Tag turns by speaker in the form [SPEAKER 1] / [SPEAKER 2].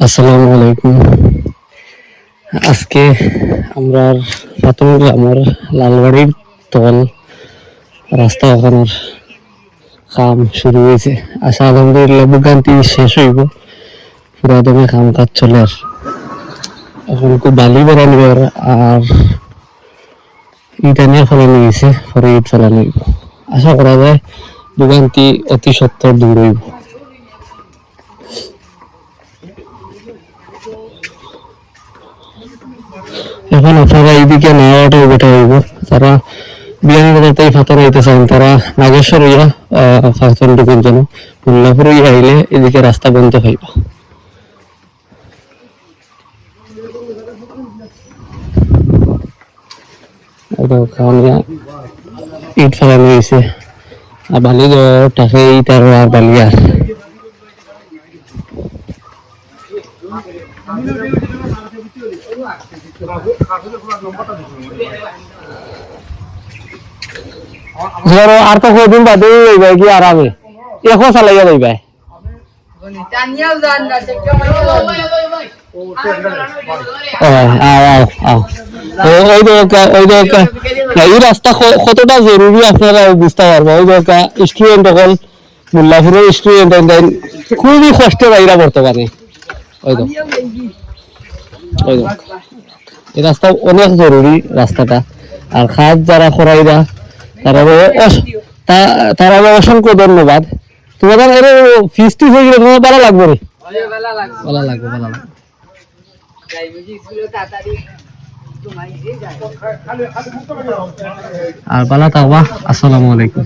[SPEAKER 1] আসসালামু আলাইকুম। আজকে আমরা প্রাথমিক আমার লালবাড়ির তল রাস্তা ওখানোর কাম শুরু হয়েছে। আশা আলহামদুলিল্লাহ ভোগান্তি শেষ হইব, পুরা দমে কাম কাজ চলে। আর এখন খুব বালি বেড়ানি আর ইটা নিয়ে ফলানো গেছে, পরে ইট ফেলানো হইব। আশা করা যায় ভোগান্তি অতি সত্তর দূর হইব। এখন আপনারা এইদিকে নেওয়াটা বেটা হইব। তারা বিয়ানীবাজারতেই ফাতর হইতে চান, তারা নাগেশ্বর হইয়া ফাতর ঢুকুন যেন মোল্লাপুর হইয়া আইলে এদিকে রাস্তা বন্ধ হইব। ইট ফেলানো হয়েছে আর বালি টাকে ইট আর বালি আর আর তো কদিন বাদে যাইবাই কি আরামে এখন চালাইয়া যাইবাই। এই রাস্তা কতটা জরুরি আপনারা বুঝতে পারবো। ওই স্টুডেন্ট সকল মোল্লাপুরের স্টুডেন্ট খুবই কষ্টে বাইরা বর্তমানে। এই রাস্তা অনেক জরুরি রাস্তাটা। আর খাদ যারা করাইরা তারা অসংখ্য ধন্যবাদ। তোমাদের ফিস টিস হয়ে গেলে তোমার ভালো লাগবে রে, ভালো লাগবে। আর ভালো থাকবা। আসসালামু আলাইকুম।